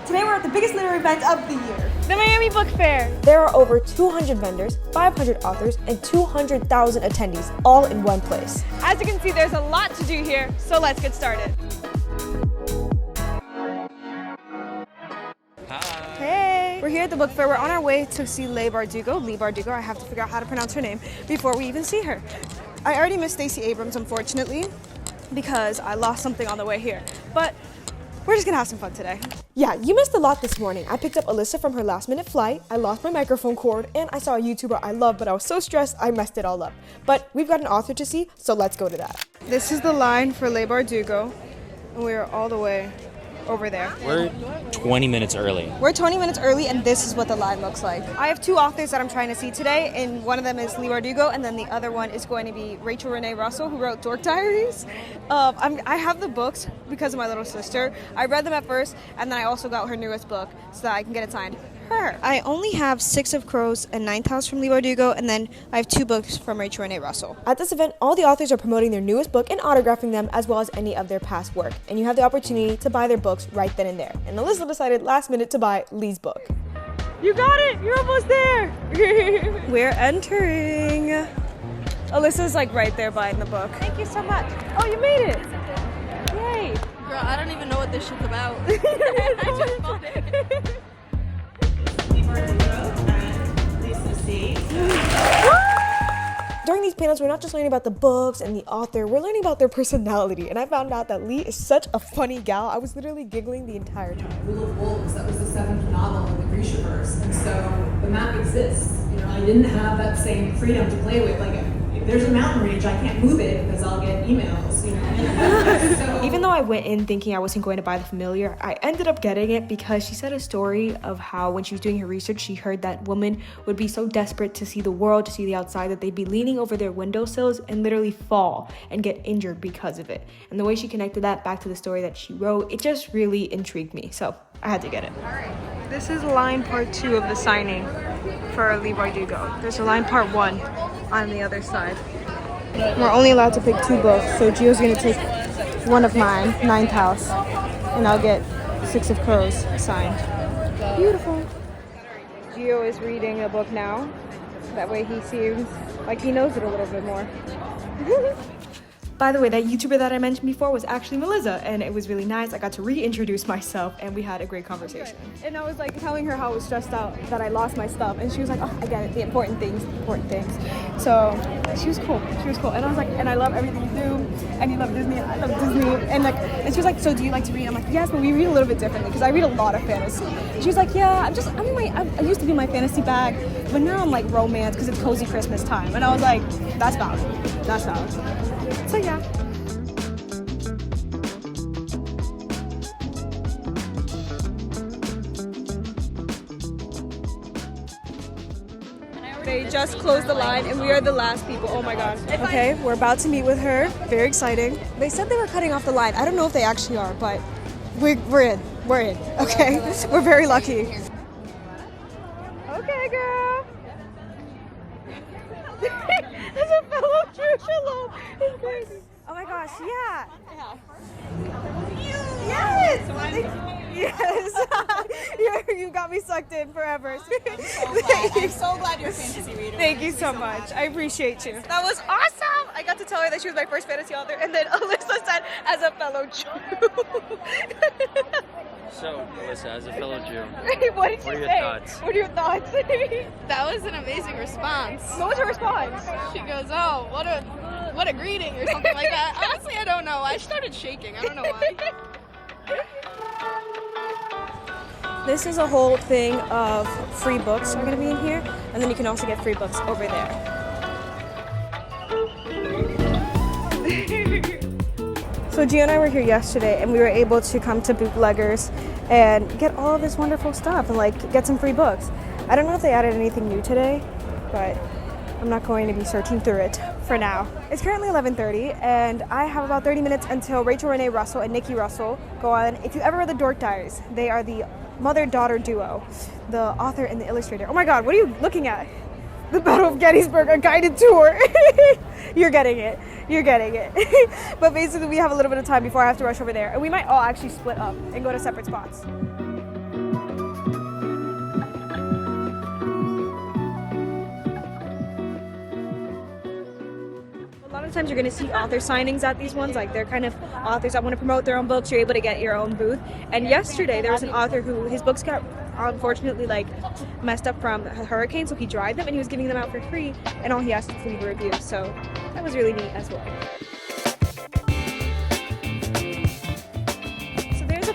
Today we're at the biggest literary event of the year, the Miami Book Fair. There are over 200 vendors, 500 authors, and 200,000 attendees, all in one place. As you can see, there's a lot to do here, so let's get started. Hey! We're here at the book fair. We're on our way to see Leigh Bardugo. I have to figure out how to pronounce her name before we even see her. I already missed Stacey Abrams, unfortunately, because I lost something on the way here. But we're just gonna have some fun today. Yeah, you missed a lot this morning. I picked up Alyssa from her last-minute flight, I lost my microphone cord, and I saw a YouTuber I love, but I was so stressed I messed it all up. But we've got an author to see, so let's go to that. This is the line for Leigh Bardugo, and we are all the way over there. We're 20 minutes early. We're 20 minutes early, and this is what the line looks like. I have two authors that I'm trying to see today, and one of them is Leigh Bardugo, and then the other one is going to be Rachel Renee Russell, who wrote Dork Diaries. I have the books because of my little sister. I read them at first, and then I also got her newest book so that I can get it signed. Her. I only have 6 of Crows and Ninth House from Leigh Bardugo, and then I have 2 books from Rachel Renee Russell. At this event, all the authors are promoting their newest book and autographing them, as well as any of their past work. And you have the opportunity to buy their books right then and there. And Alyssa decided last minute to buy Leigh's book. You got it! You're almost there! We're entering. Alyssa's like right there buying the book. Thank you so much. Oh, you made it! Yay! Girl, I don't even know what this shit's about. I just bought it. During these panels, we're not just learning about the books and the author, we're learning about their personality. And I found out that Leigh is such a funny gal. I was literally giggling the entire time. Rule of Wolves, that was the 7th novel in the Grishaverse, and so the map exists. You know, I didn't have that same freedom to play with. Like, if there's a mountain range, I can't move it because I'll get emails, you know. So, even though I went in thinking I wasn't going to buy The Familiar, I ended up getting it because she said a story of how when she was doing her research, she heard that women would be so desperate to see the world, to see the outside, that they'd be leaning over their windowsills and literally fall and get injured because of it. And the way she connected that back to the story that she wrote, it just really intrigued me. So I had to get it. This is line part 2 of the signing for Leigh Bardugo. There's a line part 1 on the other side. We're only allowed to pick 2 books, so Gio's gonna take one of mine, Ninth House, and I'll get 6 of Crows signed. Beautiful. Gio is reading a book now. That way he seems like he knows it a little bit more. By the way, that YouTuber that I mentioned before was actually Melissa, and it was really nice. I got to reintroduce myself, and we had a great conversation. And I was like telling her how I was stressed out that I lost my stuff, and she was like, oh, I get it, the important things. So she was cool, and I was like, and I love everything you do, and you love Disney, and I love Disney, and she was like, so do you like to read? I'm like, yes, but we read a little bit differently, because I read a lot of fantasy. She was like, yeah, I used to be in my fantasy bag, but now I'm like romance, because it's cozy Christmas time, and I was like, that's valid. So yeah. They just closed the line and we are the last people. Oh my god. Okay, we're about to meet with her. Very exciting. They said they were cutting off the line. I don't know if they actually are, but we're in. Okay? We're very lucky. Okay, girl. There's a fellow Jew. Shalom. It's crazy. Oh my gosh, yeah. Yes. You got me sucked in forever. I'm so glad you're a fantasy reader. Thank you so much. I appreciate you. That was awesome. I got to tell her that she was my first fantasy author, and then Alyssa said, as a fellow Jew. So, Alyssa, as a fellow Jew, What did you say? What are your thoughts? That was an amazing response. What was her response? She goes, oh, what a greeting or something like that. Honestly, I don't know. I started shaking. I don't know why. This is a whole thing of free books are going to be in here, and then you can also get free books over there. So Gio and I were here yesterday, and we were able to come to Bootleggers and get all of this wonderful stuff and like get some free books. I don't know if they added anything new today, but I'm not going to be searching through it for now. It's currently 11:30, and I have about 30 minutes until Rachel Renee Russell and Nikki Russell go on. If you ever read the Dork Diaries, they are the mother-daughter duo, the author and the illustrator. Oh my god, what are you looking at? The Battle of Gettysburg, a guided tour. You're getting it. But basically we have a little bit of time before I have to rush over there, and we might all actually split up and go to separate spots. times you're going to see author signings at these ones. Like, they're kind of authors that want to promote their own books. You're able to get your own booth. And yesterday there was an author who his books got unfortunately like messed up from a hurricane, so he dried them and he was giving them out for free, and all he asked was to leave a review. So that was really neat as well.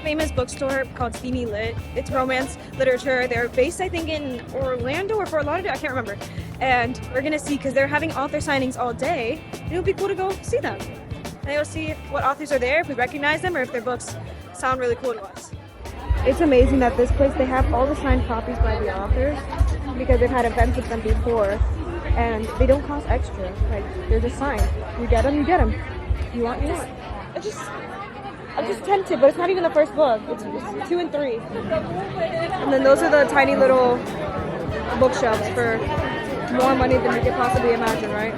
Famous bookstore called Steamy Lit. It's romance literature. They're based, I think, in Orlando or Fort Lauderdale. I can't remember. And we're gonna see, because they're having author signings all day, it would be cool to go see them. And you'll see what authors are there, if we recognize them, or if their books sound really cool to us. It's amazing that this place, they have all the signed copies by the authors, because they've had events with them before, and they don't cost extra. Like, they're just signed. You get them, you get them. You want, you want. I'm just tempted, but it's not even the first book. It's 2 and 3. And then those are the tiny little bookshelves for more money than you could possibly imagine, right?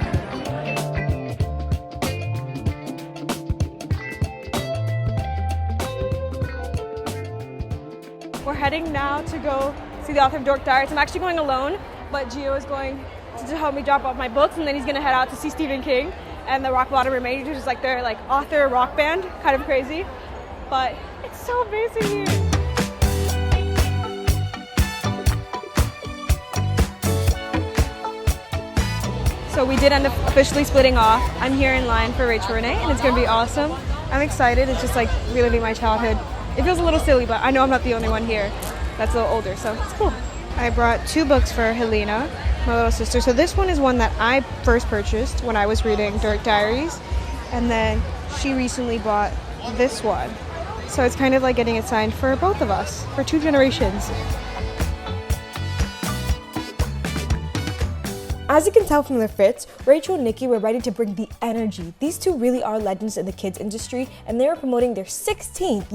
We're heading now to go see the author of Dork Diaries. I'm actually going alone, but Gio is going to help me drop off my books, and then he's going to head out to see Stephen King and the Rock Bottom Remainders, which is like their like author rock band, kind of crazy, but it's so amazing here. So we did end up officially splitting off. I'm here in line for Rachel Renee, and it's gonna be awesome. I'm excited. It's just like reliving my childhood. It feels a little silly, but I know I'm not the only one here that's a little older, so it's cool. I brought 2 books for Helena, my little sister. So this one is one that I first purchased when I was reading Dork Diaries, and then she recently bought this one. So it's kind of like getting it signed for both of us, for 2 generations. As you can tell from their fits, Rachel and Nikki were ready to bring the energy. These 2 really are legends in the kids industry, and they are promoting their 16th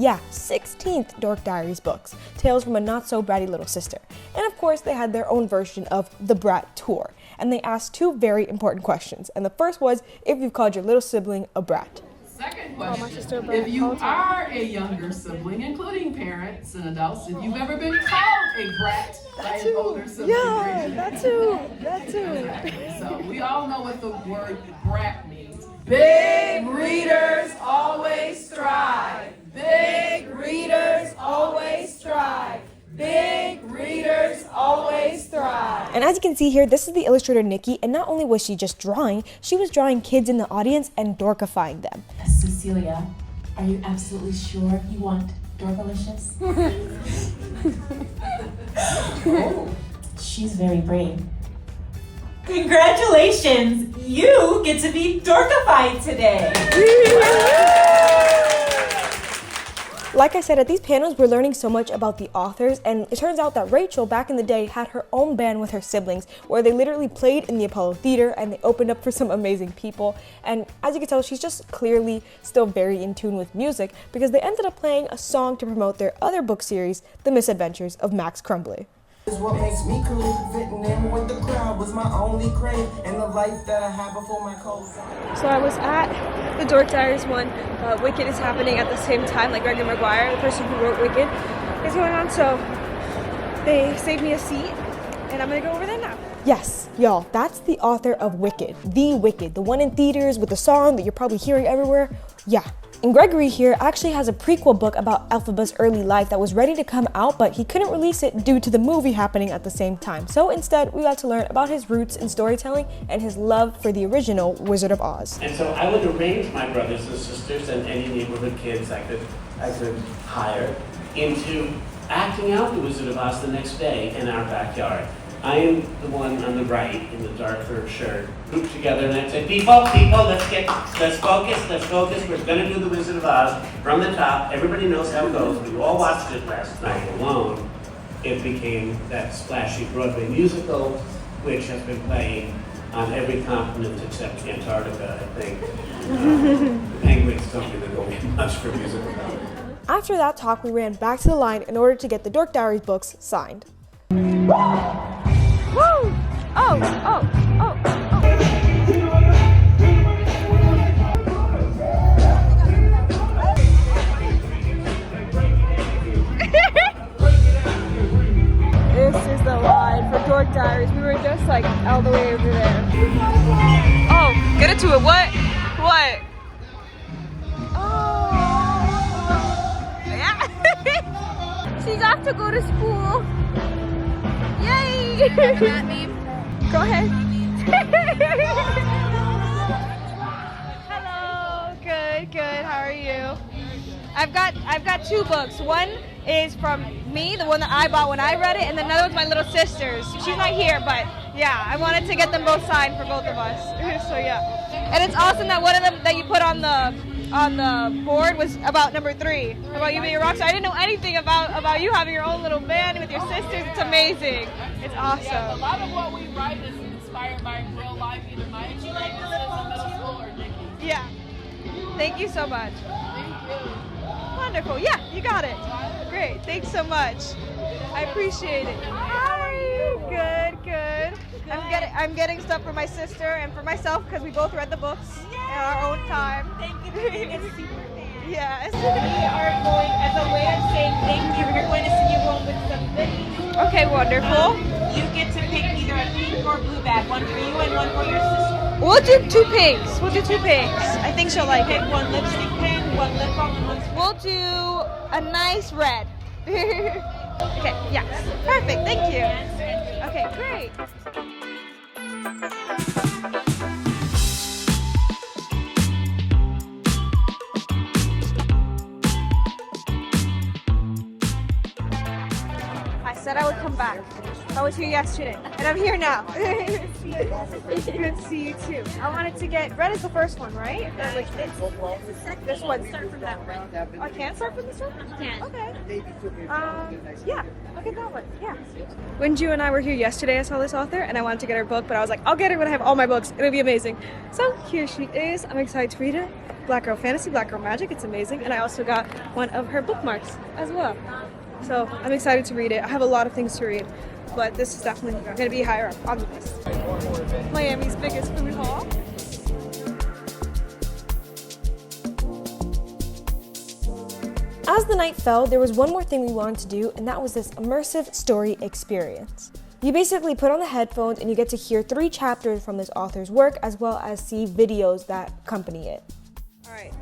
Dork Diaries books, Tales from a Not-So-Bratty Little Sister. And of course, they had their own version of the Brat Tour, and they asked 2 very important questions. And the first was if you've called your little sibling a brat. Second question, if you are a younger sibling, including parents and adults, if you've ever been called a brat by an older sibling. Yeah, that too. So we all know what the word brat means. Big readers always strive. Big readers always strive. Big readers always thrive. And as you can see here, this is the illustrator Nikki, and not only was she just drawing, she was drawing kids in the audience and dorkifying them. Cecilia, are you absolutely sure you want Dorkalicious? Oh, she's very brave. Congratulations! You get to be dorkified today! Like I said, at these panels, we're learning so much about the authors, and it turns out that Rachel, back in the day, had her own band with her siblings, where they literally played in the Apollo Theater, and they opened up for some amazing people. And as you can tell, she's just clearly still very in tune with music, because they ended up playing a song to promote their other book series, The Misadventures of Max Crumbly. What makes me cool, fitting in with the crowd was my only crave, and the life that I had before my cold. So I was at the Dork Diaries one. Wicked is happening at the same time, like Gregory Maguire, the person who wrote Wicked, is going on. So they saved me a seat, and I'm gonna go over there now. Yes, y'all, that's the author of Wicked, the one in theaters with the song that you're probably hearing everywhere. Yeah. And Gregory here actually has a prequel book about Elphaba's early life that was ready to come out, but he couldn't release it due to the movie happening at the same time. So instead, we got to learn about his roots in storytelling and his love for the original Wizard of Oz. And so I would arrange my brothers and sisters and any neighborhood kids I could hire into acting out the Wizard of Oz the next day in our backyard. I am the one on the right in the darker shirt, grouped together, and I'd say, people, let's focus. We're gonna do the Wizard of Oz from the top. Everybody knows how it goes. We all watched it last night alone. It became that splashy Broadway musical, which has been playing on every continent except Antarctica, I think. Penguins don't really go much for musical comedy. After that talk, we ran back to the line in order to get the Dork Diaries books signed. Woo! Oh! This is the line for Dork Diaries. We were just like all the way over there. Oh, get into it. What? She's off to go to school. Yay! That meme. Go ahead. Hello. Good. Good. How are you? I've got 2 books. One is from me, the one that I bought when I read it, and then another one's my little sister's. She's not here, but yeah, I wanted to get them both signed for both of us. So yeah, and it's awesome that one of them that you put on the board was about number 3, about you being a rock star. I didn't know anything about you having your own little band with your sisters. It's amazing. It's awesome. Yeah, a lot of what we write is inspired by real life, either my experiences in middle school or Nikki's. Yeah. Thank you so much. Wonderful. Yeah, you got it. Great. Thanks so much. I appreciate it. Hi. Good. I'm getting stuff for my sister and for myself because we both read the books in our own time. Thank you for being a super fan. Yes. We are going, as a way of saying thank you, we're going to send you home with some goodies. Okay, wonderful. You get to pick either a pink or blue bag, one for you and one for your sister. We'll do 2 pinks. I think she'll like it. Pick one lipstick pen, one lip balm, and one. We'll do a nice red. Okay, yes. Perfect, thank you. Okay, great. I said I would come back. I was here yesterday, and I'm here now. Good to see you too. I wanted to get red is the first one, right? This one. Start from that one. I can start from this one? You can. Okay. Yeah, I'll get that one. Yeah. When Ju and I were here yesterday, I saw this author, and I wanted to get her book, but I was like, I'll get it when I have all my books. It'll be amazing. So here she is. I'm excited to read it. Black Girl Fantasy, Black Girl Magic. It's amazing. And I also got one of her bookmarks as well. So I'm excited to read it. I have a lot of things to read, but this is definitely going to be higher up on the list. Miami's biggest food hall. As the night fell, there was one more thing we wanted to do, and that was this immersive story experience. You basically put on the headphones and you get to hear 3 chapters from this author's work as well as see videos that accompany it. All right,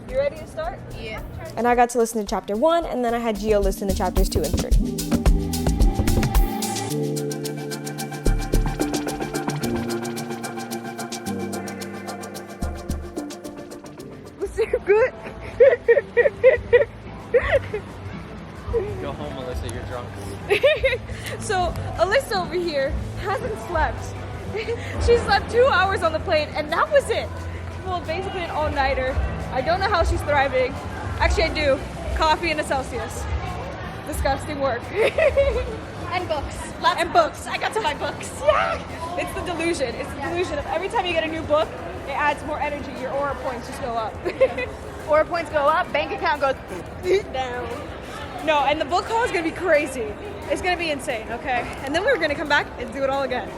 you ready to start? Yeah. And I got to listen to chapter 1, and then I had Gio listen to chapters 2 and 3. Was it good? Go home, Alyssa, you're drunk. So Alyssa over here hasn't slept. She slept 2 hours on the plane, and that was it. Well, basically an all-nighter. I don't know how she's thriving. Actually, I do. Coffee and a Celsius. Disgusting work. And books. Lots and of books. I got to buy books. Yeah! It's the delusion. It's the delusion of every time you get a new book, it adds more energy. Your aura points just go up. Aura points go up, bank account goes down. No, and the book haul is going to be crazy. It's going to be insane, okay? And then we're going to come back and do it all again.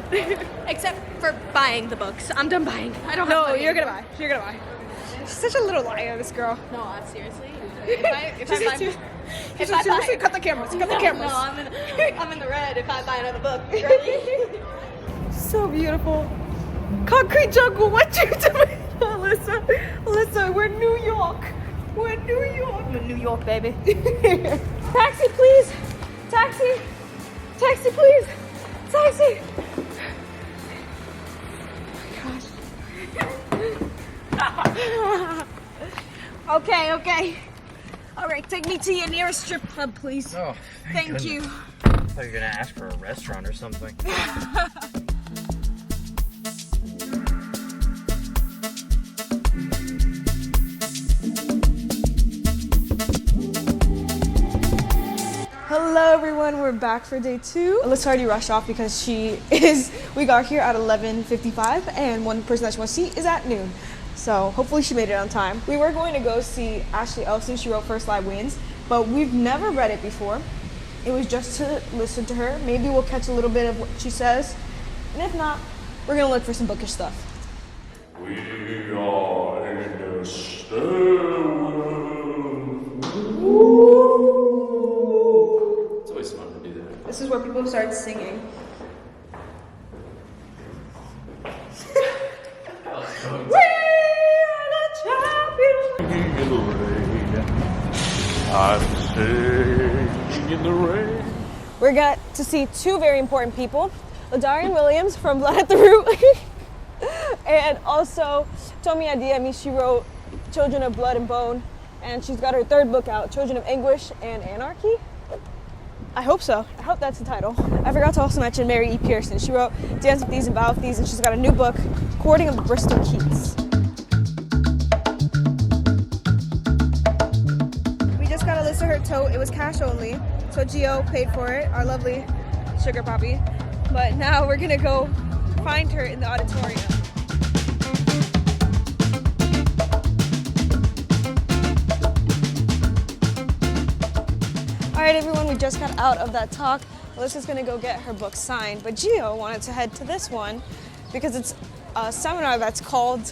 Except for buying the books. I'm done buying. I don't have No, money. you're going to buy. You're going to buy. She's such a little liar, this girl. No, seriously. If I Seriously, cut the cameras. Cut the cameras. No, I'm in the red if I buy another book. Right? So beautiful. Concrete jungle, what you doing? Alyssa, we're in New York. We're in New York. We're in New York, baby. Taxi, please. Taxi. Taxi, please. Taxi. Oh my gosh. Okay. All right, take me to your nearest strip club, please. Oh, thank you. I thought you were gonna ask for a restaurant or something. Hello everyone, we're back for day 2. Alyssa already rushed off because we got here at 11:55 and one person that she wants to see is at noon. So hopefully she made it on time. We were going to go see Ashley Elson. She wrote First Live Wins, but we've never read it before. It was just to listen to her. Maybe we'll catch a little bit of what she says. And if not, we're gonna look for some bookish stuff. We are in the stairwell. It's always fun to do that. This is where people start singing. I'm singing in the rain. We got to see two very important people. Ladarian Williams from Blood at the Root. And also Tomi Adeyemi. She wrote Children of Blood and Bone. And she's got her third book out, Children of Anguish and Anarchy. I hope so. I hope that's the title. I forgot to also mention Mary E. Pearson. She wrote Dance with These and Bow with These, and she's got a new book, Courting of Bristol Keats. We just got a list of her tote. It was cash only, so Gio paid for it, our lovely sugar puppy. But now we're gonna go find her in the auditorium. All right, everyone, we just got out of that talk. Alyssa's gonna go get her book signed, but Gio wanted to head to this one because it's a seminar that's called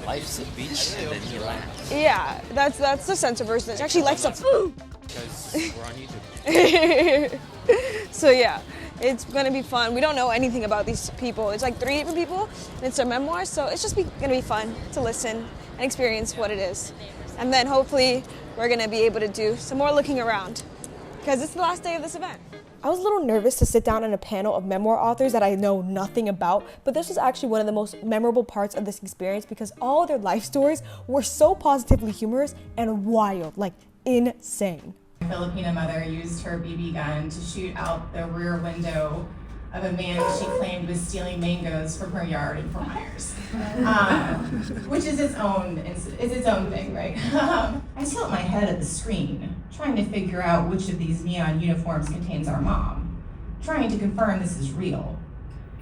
Life's a beach and then you laugh. Yeah, that's the censor version. It's actually Life's a Food. Because we're on YouTube. So yeah, it's gonna be fun. We don't know anything about these people. It's like 3 different people, and it's their memoirs, so it's just gonna be fun to listen and experience what it is. And then hopefully we're gonna be able to do some more looking around, because it's the last day of this event. I was a little nervous to sit down on a panel of memoir authors that I know nothing about, but this was actually one of the most memorable parts of this experience because all their life stories were so positively humorous and wild, like insane. A Filipino mother used her BB gun to shoot out the rear window of a man she claimed was stealing mangoes from her yard in Fort Myers, which is its own thing, right? I tilt my head at the screen, trying to figure out which of these neon uniforms contains our mom, trying to confirm this is real.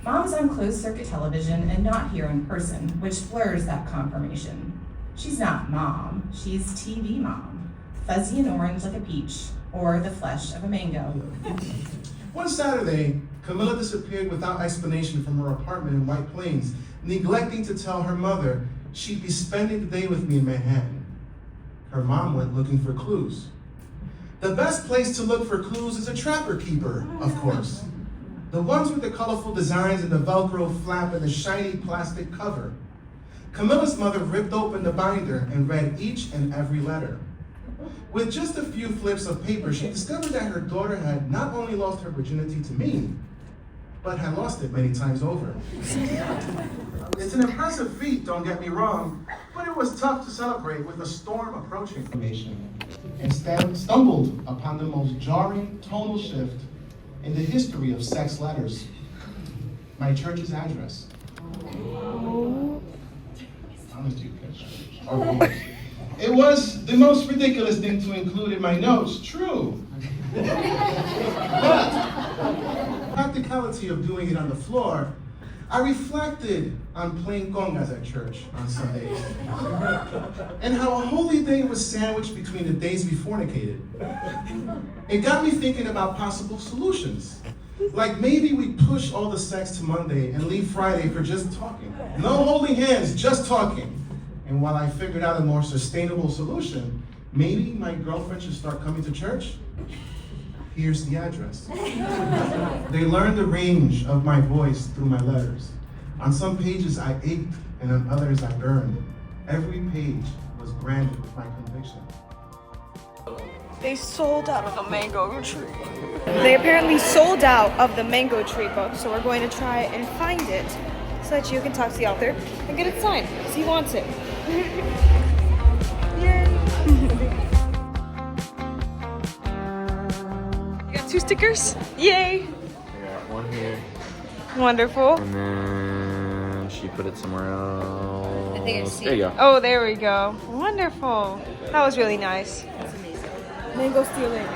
Mom's on closed circuit television and not here in person, which blurs that confirmation. She's not mom, she's TV mom, fuzzy and orange like a peach, or the flesh of a mango. One Saturday, Camilla disappeared without explanation from her apartment in White Plains, neglecting to tell her mother she'd be spending the day with me in Manhattan. Her mom went looking for clues. The best place to look for clues is a trapper keeper, of course. The ones with the colorful designs and the Velcro flap and the shiny plastic cover. Camilla's mother ripped open the binder and read each and every letter. With just a few flips of paper, she discovered that her daughter had not only lost her virginity to me, but had lost it many times over. It's an impressive feat, don't get me wrong, but it was tough to celebrate with a storm approaching. And stumbled upon the most jarring tonal shift in the history of sex letters. My church's address. It was the most ridiculous thing to include in my notes, true. But practicality of doing it on the floor, I reflected on playing congas at church on Sundays and how a holy day was sandwiched between the days we fornicated. It got me thinking about possible solutions. Like maybe we push all the sex to Monday and leave Friday for just talking. No holding hands, just talking. And while I figured out a more sustainable solution, maybe my girlfriend should start coming to church. Here's the address. They learned the range of my voice through my letters. On some pages I ached, and on others I burned. Every page was branded with my conviction. They sold out of the mango tree. They apparently sold out of the mango tree book, so we're going to try and find it so that you can talk to the author and get it signed, because he wants it. Yay! You got 2 stickers? Yay! I got one here. Wonderful. And then she put it somewhere else. I think I see. There you go. Oh, there we go. Wonderful. That was really nice. That's amazing. Mango stealing.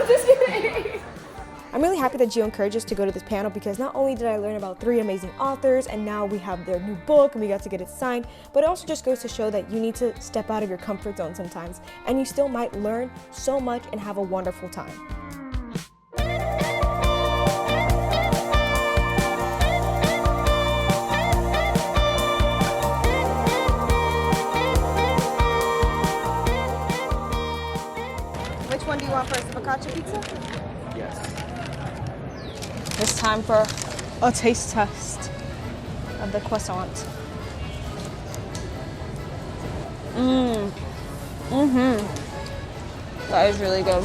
Just kidding. I'm really happy that Gio encouraged us to go to this panel because not only did I learn about 3 amazing authors and now we have their new book and we got to get it signed, but it also just goes to show that you need to step out of your comfort zone sometimes and you still might learn so much and have a wonderful time. Which one do you want first, the focaccia pizza? Yes. It's time for a taste test of the croissant. That is really good.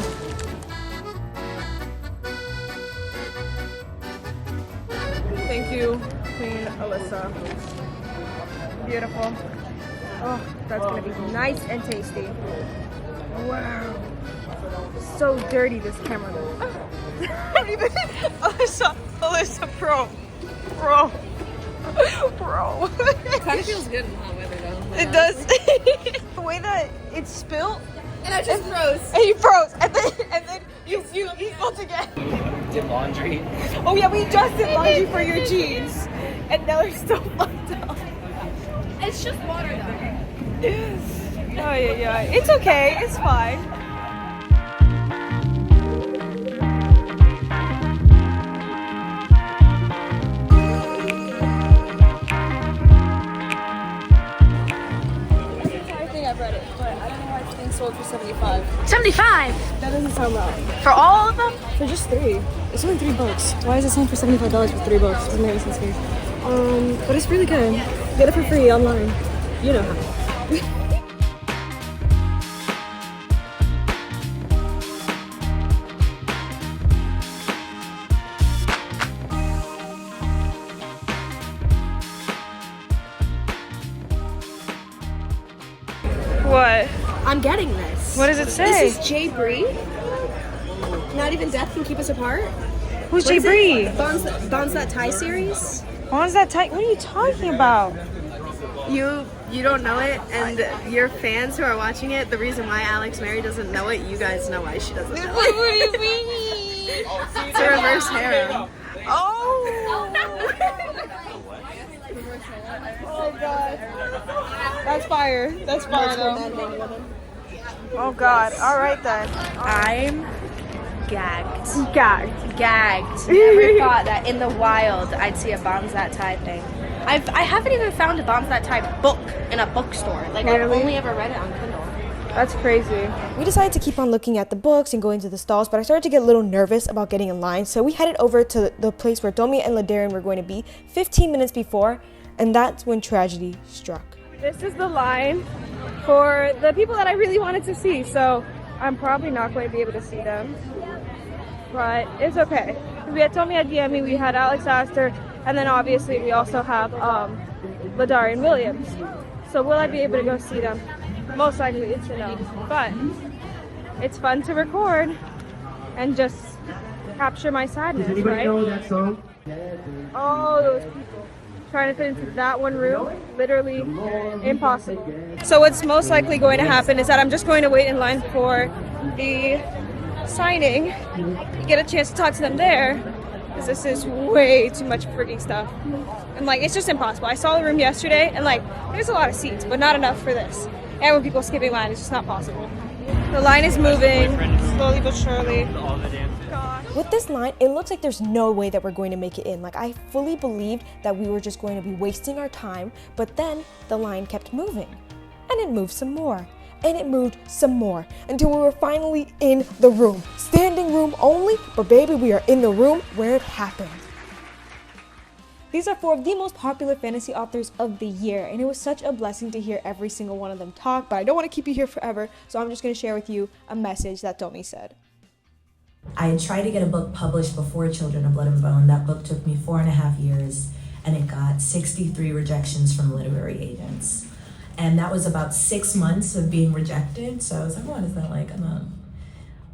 to Queen Alyssa. Beautiful. Oh, that's gonna be nice and tasty. Wow. So dirty, this camera. Alyssa, pro. It kind of feels good in hot weather though. It does. The way that it spilled. And I just froze. And you froze. And then you spilled again. Did laundry. Oh yeah, we just did laundry for your jeans. And now they're still fucked up. It's just water though. Oh yeah. It's okay. It's fine. I've read it, but I don't know why it's being sold for $75. 75 That doesn't sound right. for all of them. For just 3. It's only 3 books. Why is it selling for $75 for 3 books? Doesn't make any sense to me. But it's really good. Get it for free online. You know how. What? I'm getting this. What does it say? This is Jay Bree. Not even death can keep us apart. Who's Jay Bree? Bonds That Tie series. Bonds That Tie? What are you talking about? You don't know it, and your fans who are watching it, the reason why Alexmary doesn't know it, you guys know why she doesn't know it. What do you mean? It's a reverse harem. Oh god. That's fire. That's fire though. Oh god. Alright then. I'm gagged. Gagged. Never thought that in the wild I'd see a Bombs That Tie thing. I haven't even found a Bombs That Tie book in a bookstore. Like, I've only ever read it on Kindle. That's crazy. We decided to keep on looking at the books and going to the stalls, but I started to get a little nervous about getting in line, so we headed over to the place where Domi and Ladarian were going to be 15 minutes before, and that's when tragedy struck. This is the line for the people that I really wanted to see, so I'm probably not going to be able to see them. But it's okay. We had Domi at DM, we had Alex Astor, and then obviously we also have Ladarian Williams. So will I be able to go see them? Most likely it's a no. But it's fun to record and just capture my sadness, Does anybody right? know that song? All those people trying to fit into that one room, literally impossible. So what's most likely going to happen is that I'm just going to wait in line for the signing, get a chance to talk to them there, because this is way too much freaking stuff. And like, it's just impossible. I saw the room yesterday and like, there's a lot of seats, but not enough for this. And when people skipping line, it's just not possible. The line is moving, slowly but surely. With this line, it looks like there's no way that we're going to make it in. Like, I fully believed that we were just going to be wasting our time, but then the line kept moving. And it moved some more. And it moved some more until we were finally in the room. Standing room only, but baby, we are in the room where it happened. These are 4 of the most popular fantasy authors of the year, and it was such a blessing to hear every single one of them talk, but I don't want to keep you here forever, so I'm just going to share with you a message that Domi said. I had tried to get a book published before Children of Blood and Bone. That book took me 4.5 years, and it got 63 rejections from literary agents. And that was about 6 months of being rejected, so I was like, what is that like?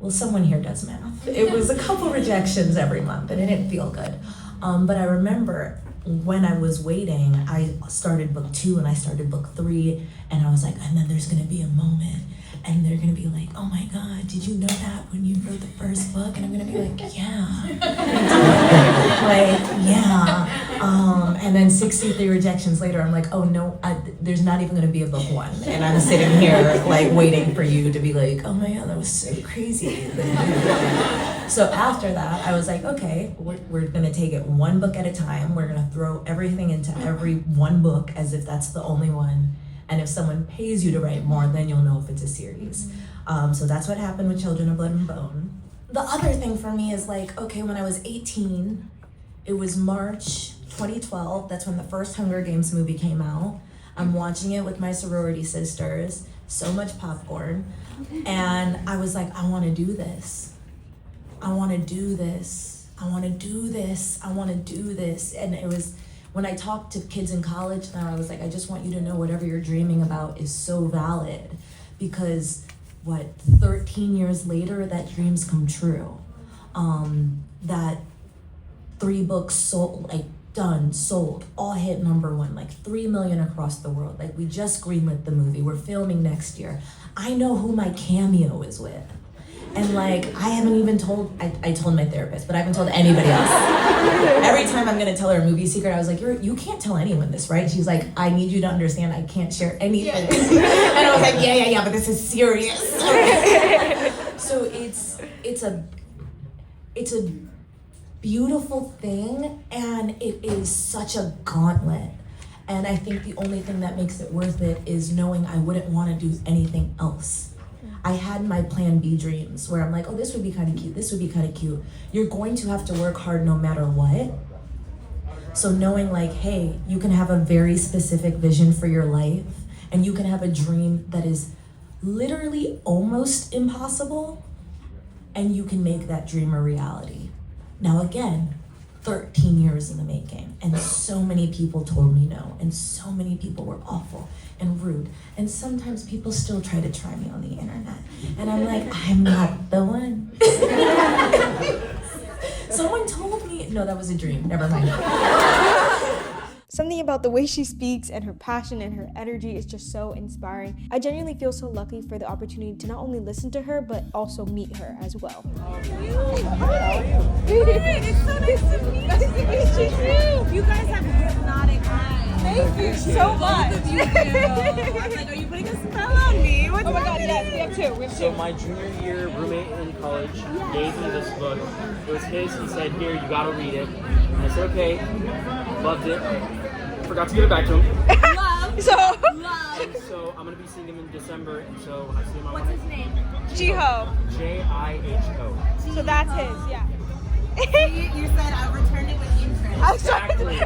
Well, someone here does math. It was a couple rejections every month, and it didn't feel good. But I remember when I was waiting, I started book 2 and I started book 3, and I was like, and then there's gonna be a moment, and they're gonna be like, oh my God, did you know that when you wrote the first book? And I'm gonna be like, yeah. And then 63 rejections later, I'm like, oh no, there's not even gonna be a book 1. And I'm sitting here like waiting for you to be like, oh my God, that was so crazy. So after that, I was like, okay, we're gonna take it 1 book at a time. We're gonna throw everything into every 1 book as if that's the only one. And if someone pays you to write more, then you'll know if it's a series. So that's what happened with Children of Blood and Bone. The other thing for me is like, okay, when I was 18, it was March 2012. That's when the first Hunger Games movie came out. I'm watching it with my sorority sisters, so much popcorn. And I was like, I wanna do this. I wanna do this I want to do this. I want to do this. And it was when I talked to kids in college now, I was like, I just want you to know whatever you're dreaming about is so valid, because 13 years later, that dream's come true. That 3 books sold, sold, all hit #1, 3 million across the world. Like, we just greenlit the movie. We're filming next year. I know who my cameo is with. And I haven't even told, I told my therapist, but I haven't told anybody else. Every time I'm gonna tell her a movie secret, I was like, you can't tell anyone this, right? She's like, I need you to understand I can't share anything. And I was like, yeah, but this is serious. So it's a beautiful thing, and it is such a gauntlet. And I think the only thing that makes it worth it is knowing I wouldn't want to do anything else. I had my plan B dreams where I'm like, oh, this would be kind of cute. This would be kind of cute. You're going to have to work hard no matter what. So knowing hey, you can have a very specific vision for your life, and you can have a dream that is literally almost impossible, and you can make that dream a reality. Now again, 13 years in the making, and so many people told me no, and so many people were awful and rude, and sometimes people still try to try me on the internet, and I'm like, I'm not the one. Someone told me, no, that was a dream, never mind. Something about the way she speaks and her passion and her energy is just so inspiring. I genuinely feel so lucky for the opportunity to not only listen to her, but also meet her as well. How are you? It's so nice to meet you. Nice to meet you too. You guys have hypnotic eyes. Thank you so much. Both of you do. I'm like, are you putting a spell on me? What's oh my god, yes, we have two. So my junior year roommate in college gave me this book. It was his. He said, here, you gotta read it. And I said, okay. Loved it. Forgot to give it back to him. Love. So I'm gonna be seeing him in December, and so I see him on. What's his name? Jiho. Jiho. So that's his, yeah. You said I returned it with interest. Exactly.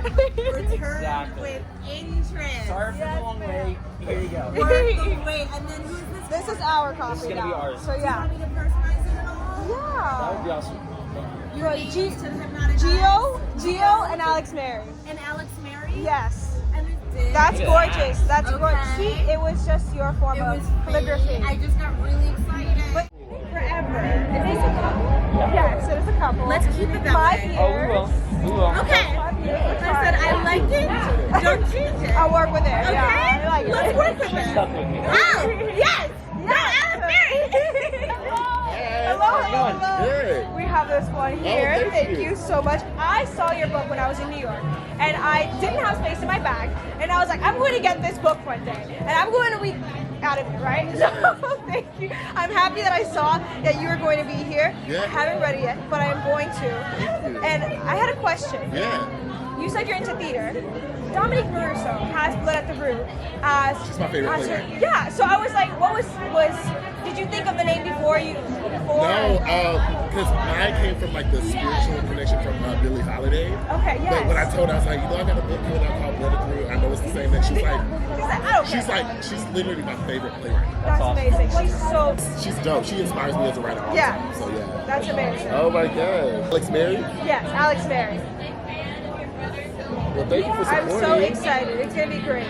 Return with interest. Sorry for the long way. Here you go. Wait, and then who's this? This is our copy. This is gonna now. be ours. So yeah. Do you want me to personalize it at all? Yeah. That would be awesome. Gio and Alexmary. And Alexmary? Yes. And that's gorgeous. That's gorgeous. See, it was just your form of calligraphy. I just got really excited. But forever. It is a couple. Yes, it is a couple. Let's keep it that 5 way. years. Oh, we will. Okay. I said I liked it. Don't change it. I'll work with it. Okay. Yeah, I like Let's it. work with it. Oh, yes. No, Alexmary. Hello. We have this one here. Thank you so much. I saw your book when I was in New York, and I didn't have space in my bag, and I was like, I'm going to get this book one day, and I'm going to read out of it, right? So thank you. I'm happy that I saw that you were going to be here. Yeah. I haven't read it yet, but I am going to. And I had a question. Yeah. You said you're into theater. Dominique Moruso has Blood at the Root as She's my favorite as her, playwright. yeah. So I was like, what was did you think of the name before you? No, because mine came from the spiritual connection from Billie Holiday. Okay, yes. But when I told her, I was like, I got a book coming out called Blood at the Root. I know it's the same thing. She's like, I don't care. she's literally my favorite playwright. That's amazing. She's dope. She inspires me as a writer. Yeah. So yeah. That's amazing. Oh my God. Alexmary? Yes, Alexmary. Well, thank you for supporting. I'm so excited. It's gonna be great.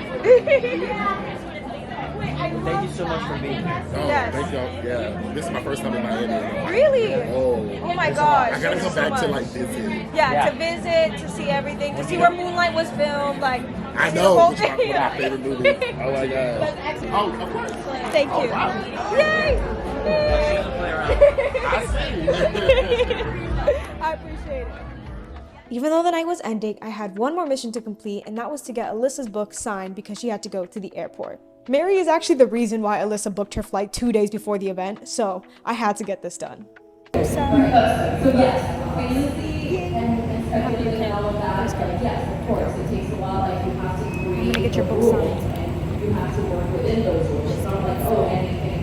Thank you so much for being here. Oh, Yes. thank y'all. Yeah. This is my first time in Miami. Really? Oh my gosh. I gotta come Thank you so back much. to visit. Yeah, to visit, to see everything, to see where Moonlight was filmed, I see know. the whole It's one of thing. my favorite movies. Oh my God. Oh, of course. Thank Oh, you. wow. Yay! I see. I appreciate it. Even though the night was ending, I had one more mission to complete, and that was to get Alyssa's book signed because she had to go to the airport. Mary is actually the reason why Alyssa booked her flight 2 days before the event, so I had to get this done. So yes, fantasy and speculative and all of that, but yes, of course, it takes a while, you have to agree. I'm gonna get your book signed. And you have to work within those rules. It's not like, oh, anything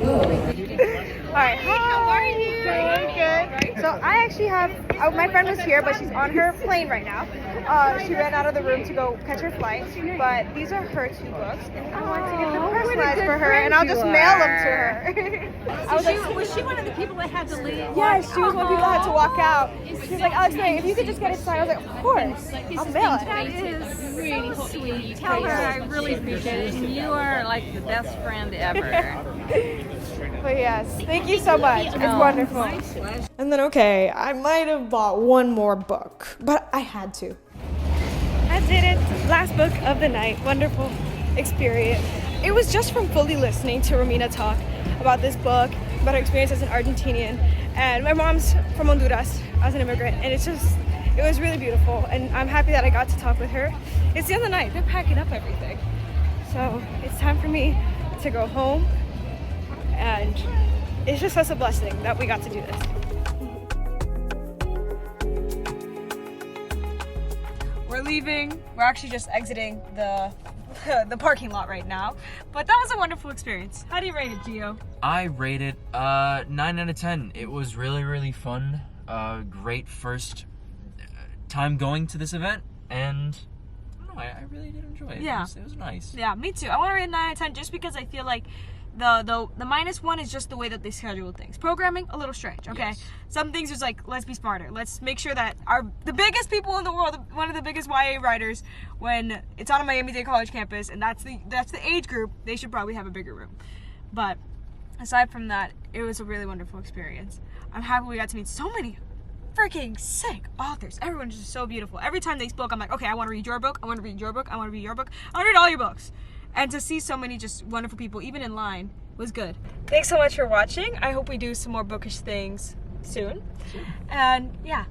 goes. Alright, how are you? Good. So I actually have my friend was here, but she's on her plane right now. She ran out of the room to go catch her flight, but these are her 2 books, and I want to get them personalized for her, and I'll just mail them to her. Was she one of the people that had to leave? Yes, she was one of the people that had to walk out. She was like, Alexmary, if you could just get it signed. I was like, of course, I'll mail it. That is really sweet. Tell her I really appreciate it, and you are like the best friend ever. But yes, thank you so much. It's wonderful. And then, okay, I might have bought one more book, but I had to. I did it. Last book of the night. Wonderful experience. It was just from fully listening to Romina talk about this book, about her experience as an Argentinian. And my mom's from Honduras as an immigrant, and it was really beautiful. And I'm happy that I got to talk with her. It's the end of the night. They're packing up everything. So it's time for me to go home. And it's just such a blessing that we got to do this. We're leaving. We're actually just exiting the parking lot right now. But that was a wonderful experience. How do you rate it, Gio? I rate it 9 out of 10. It was really, really fun. Great first time going to this event, and I don't know, I really did enjoy it. Yeah. It was nice. Yeah, me too. I want to rate 9 out of 10 just because I feel like the -1 is just the way that they schedule things. Programming, a little strange, okay? Yes. Some things is like, let's be smarter. Let's make sure that the biggest people in the world, one of the biggest YA writers, when it's on a Miami-Dade College campus, and that's the age group, they should probably have a bigger room. But aside from that, it was a really wonderful experience. I'm happy we got to meet so many freaking sick authors. Everyone is just so beautiful. Every time they spoke, I'm like, okay, I want to read your book, I want to read your book, I want to read your book, I want to read all your books. And to see so many just wonderful people, even in line, was good. Thanks so much for watching. I hope we do some more bookish things soon. And yeah,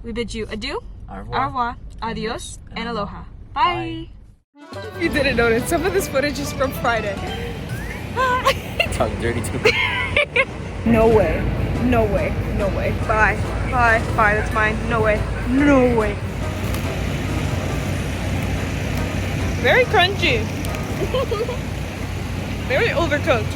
we bid you adieu, au revoir, adios, and aloha. Bye. If you didn't notice, some of this footage is from Friday. Talk dirty to me. No way. No way. No way. Bye. Bye. Bye. That's mine. No way. No way. Very crunchy. Very overcooked.